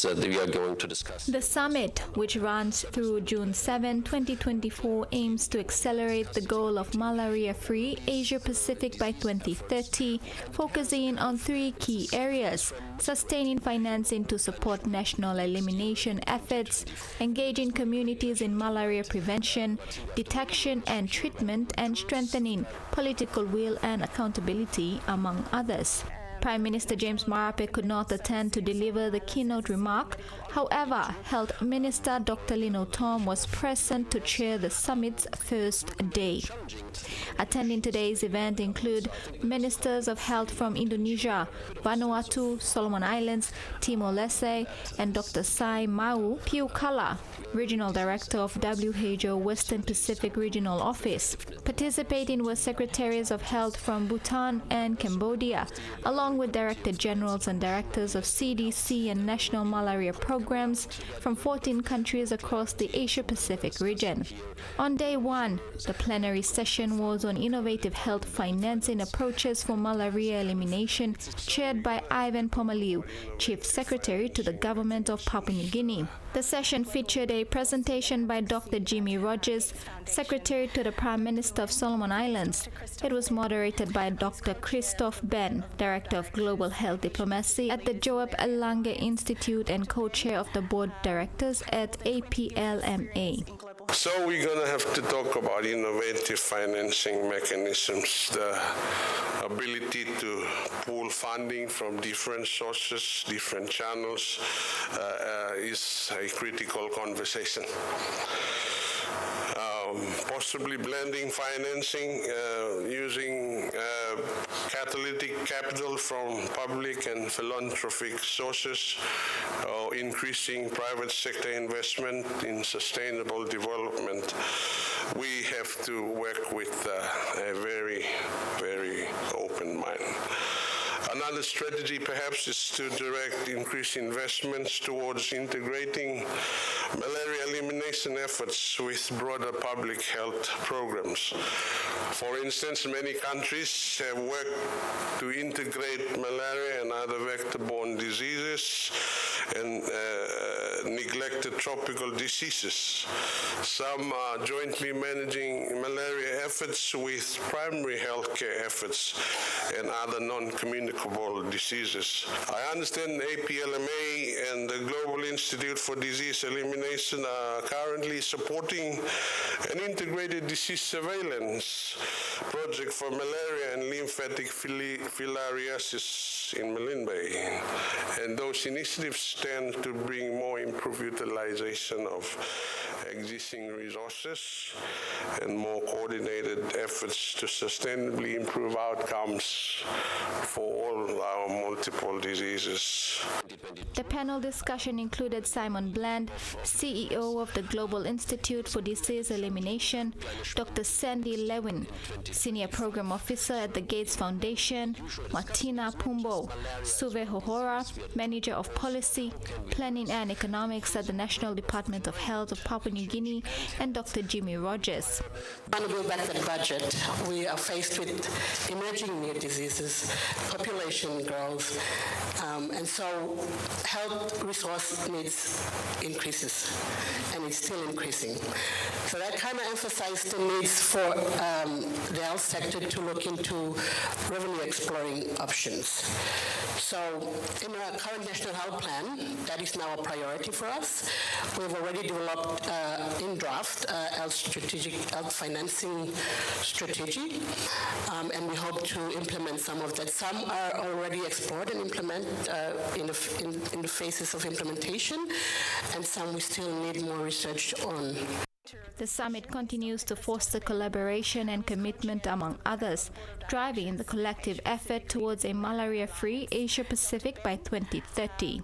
We are going to discuss. The summit, which runs through June 7, 2024, aims to accelerate the goal of malaria-free Asia-Pacific by 2030, focusing on three key areas: sustaining financing to support national elimination efforts, engaging communities in malaria prevention, detection and treatment, and strengthening political will and accountability, among others. Prime Minister James Marape could not attend to deliver the keynote remark. However, Health Minister Dr. Lino Tom was present to chair the summit's first day. Attending today's event include Ministers of Health from Indonesia, Vanuatu, Solomon Islands, Timor-Leste, and Dr. Sai Mau Piukala, Regional Director of WHO Western Pacific Regional Office. Participating were Secretaries of Health from Bhutan and Cambodia, along with Director Generals and Directors of CDC and National Malaria Programs from 14 countries across the Asia-Pacific region. On day one, the plenary session was on innovative health financing approaches for malaria elimination, chaired by Ivan Pomaliu, Chief Secretary to the Government of Papua New Guinea. The session featured a presentation by Dr. Jimmy Rogers, Secretary to the Prime Minister of Solomon Islands. It was moderated by Dr. Christophe Ben, Director of Global Health Diplomacy at the Joab Alange Institute and co-chair of the Board of Directors at APLMA. So we're going to have to talk about innovative financing mechanisms, the ability to pool funding from different sources, different channels is a critical conversation. Possibly blending financing using catalytic capital from public and philanthropic sources, increasing private sector investment in sustainable development. We have to work with a very, very open mind. Another strategy perhaps is to direct increased investments towards integrating malaria elimination efforts with broader public health programs. For instance, many countries have worked to integrate malaria and other vector-borne diseases and neglected tropical diseases. Some are jointly managing malaria efforts with primary healthcare efforts and other non-communicable diseases. I understand APLMA and the Global Institute for Disease Elimination are currently supporting an integrated disease surveillance project for malaria and lymphatic filariasis in Malin Bay. And those initiatives tend to bring more improved utilization of existing resources and more coordinated efforts to sustainably improve outcomes for all our multiple diseases. The panel discussion included Simon Bland, CEO of the Global Institute for Disease Elimination, Dr. Sandy Lewin, Senior Program Officer at the Gates Foundation, Martina Pumbo, Suve Hohora, Manager of Policy, Planning and Economics at the National Department of Health of Papua New Guinea, and Dr. Jimmy Rogers. On the back of the budget, we are faced with emerging new diseases, population growth, and so health resource needs increases, and it's still increasing. So that kind of emphasized the needs for the health sector to look into revenue exploring options. So in our current National Health Plan, that is now a priority for us. We've already developed in draft our strategic health financing strategy, and we hope to implement some of that. Some are already explored and implement in the phases of implementation, and some we still need more research on. The summit continues to foster collaboration and commitment among others, driving the collective effort towards a malaria-free Asia-Pacific by 2030.